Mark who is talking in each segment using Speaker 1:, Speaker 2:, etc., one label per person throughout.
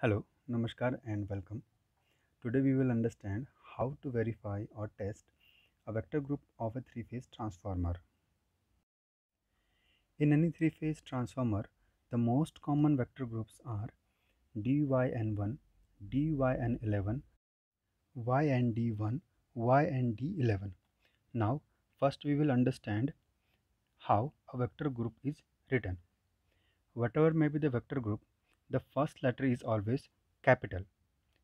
Speaker 1: Hello, Namaskar and welcome. Today we will understand how to verify or test a vector group of a three-phase transformer. In any three-phase transformer, the most common vector groups are dyn1, dyn11, ynd1, ynd11. Now, first we will understand how a vector group is written. Whatever may be the vector group, the first letter is always capital.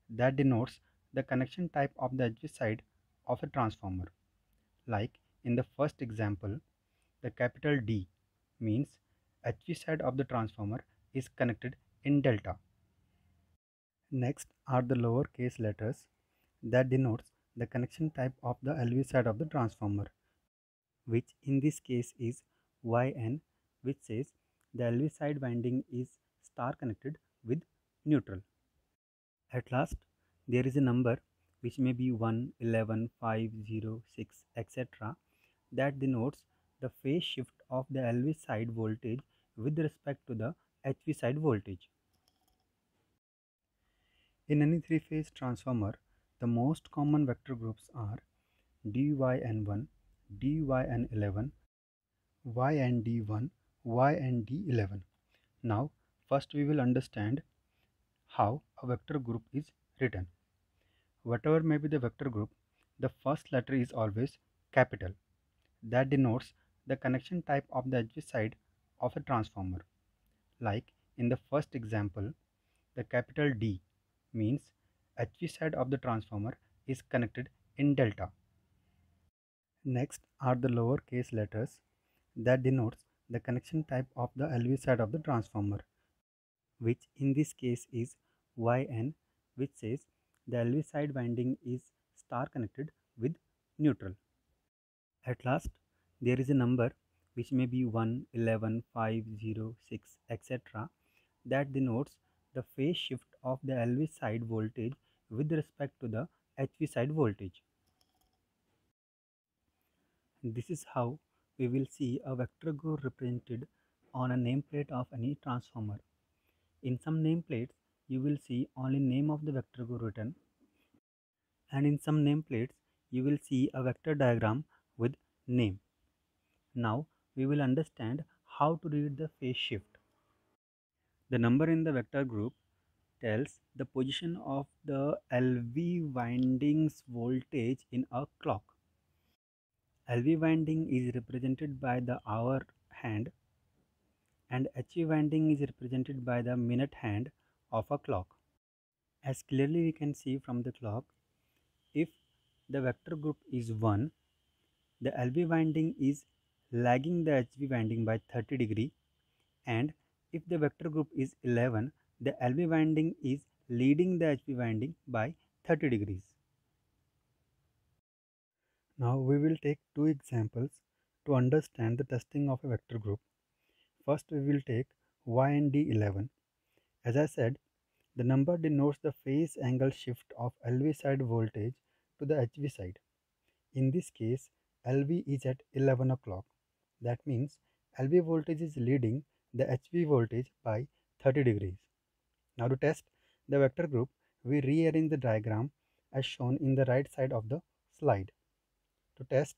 Speaker 1: That denotes the connection type of the HV side of a transformer. Like in the first example, the capital D means HV side of the transformer is connected in delta. Next are the lowercase letters that denotes the connection type of the LV side of the transformer, which in this case is YN, which says the LV side winding is star connected with neutral. At last, there is a number which may be 1, 11, 5, 0, 6, etc. that denotes the phase shift of the LV side voltage with respect to the HV side voltage. In any three-phase transformer, the most common vector groups are dyn1, dyn11, ynd1, ynd11. Now, first we will understand how a vector group is written. Whatever may be the vector group, the first letter is always capital. That denotes the connection type of the HV side of a transformer. Like in the first example, the capital D means HV side of the transformer is connected in delta. Next are the lowercase letters that denotes the connection type of the LV side of the transformer, which in this case is YN, which says the LV side winding is star connected with neutral. At last, there is a number which may be 1, 11, 5, 0, 6, etc. that denotes the phase shift of the LV side voltage with respect to the HV side voltage. This is how we will see a vector group represented on a nameplate of any transformer. In some nameplates, you will see only name of the vector group written, and in some nameplates, you will see a vector diagram with name. Now we will understand how to read the phase shift. The number in the vector group tells the position of the LV windings voltage in a clock. LV winding is represented by the hour hand and HV winding is represented by the minute hand of a clock. As clearly we can see from the clock, if the vector group is 1, the LV winding is lagging the HV winding by 30 degree, and if the vector group is 11, the LV winding is leading the HV winding by 30 degrees. Now we will take two examples to understand the testing of a vector group. First we will take YND11. As I said, the number denotes the phase angle shift of LV side voltage to the HV side. In this case, LV is at 11 o'clock. That means LV voltage is leading the HV voltage by 30 degrees. Now to test the vector group, we rearrange the diagram as shown in the right side of the slide. To test,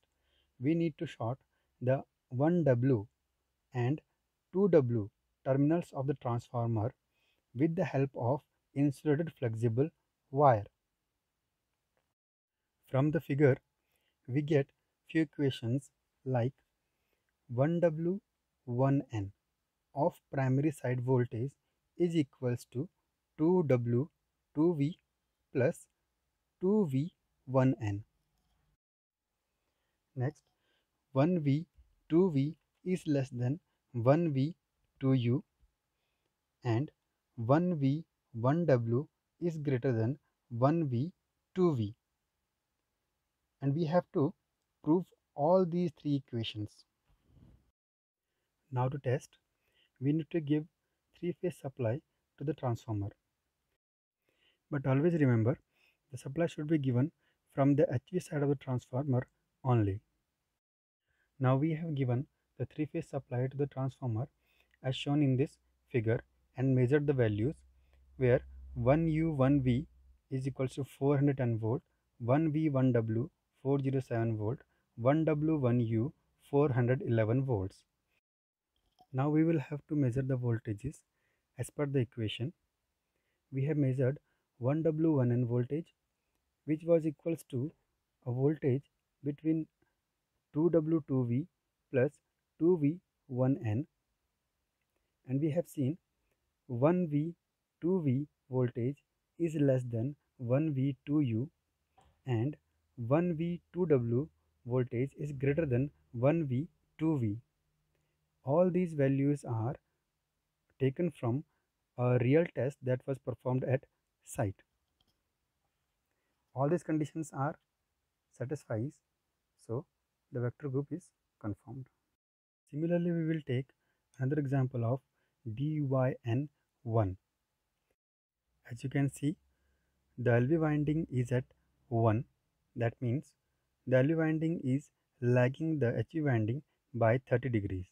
Speaker 1: we need to short the 1W and 2W terminals of the transformer with the help of insulated flexible wire. From the figure, we get few equations like 1W 1N of primary side voltage is equals to 2W 2V plus 2V 1N. Next, 1V 2V is less than 1V 2U and 1V 1W is greater than 1V 2V, and we have to prove all these three equations. Now to test, we need to give three-phase supply to the transformer. But always remember, the supply should be given from the HV side of the transformer only. Now we have given the three-phase supply to the transformer as shown in this figure and measured the values, where 1U 1V is equals to 410 volt, 1V 1W 407 volt, 1W 1U 411 volts. Now we will have to measure the voltages as per the equation. We have measured 1W1N voltage, which was equals to a voltage between 2W2V plus 2V1N, and we have seen 1V 2V voltage is less than 1V 2U, and 1V 2W voltage is greater than 1V 2V. All these values are taken from a real test that was performed at site. All these conditions are satisfies, so the vector group is confirmed. Similarly, we will take another example of DYN1. As you can see, the LV winding is at 1. That means the LV winding is lagging the HV winding by 30 degrees.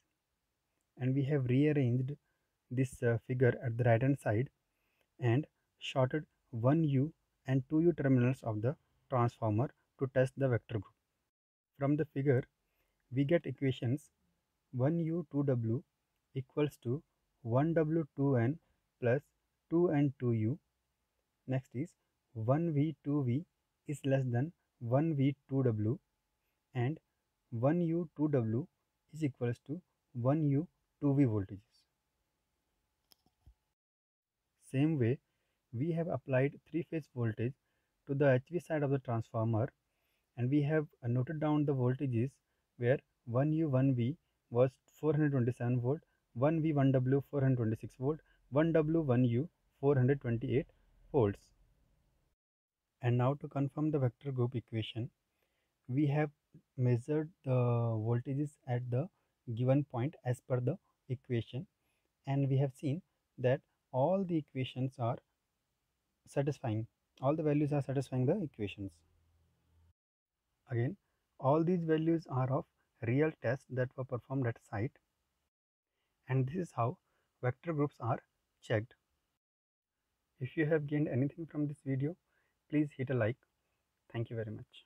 Speaker 1: And we have rearranged this figure at the right hand side and shorted 1U and 2U terminals of the transformer to test the vector group. From the figure, we get equations 1U 2W equals to 1W 2N plus 2N 2U. Next is 1V 2V is less than 1V 2W, and 1U 2W is equals to 1U 2V voltages. Same way, we have applied three-phase voltage to the HV side of the transformer, and we have noted down the voltages where 1U 1V was 427 volt, 1V 1W 426 volt, 1W 1U 428 volts. And now to confirm the vector group equation, we have measured the voltages at the given point as per the equation, and we have seen that all the equations are satisfying, all the values are satisfying the equations. Again, all these values are of real tests that were performed at site, and this is how vector groups are checked. If you have gained anything from this video, please hit a like. Thank you very much.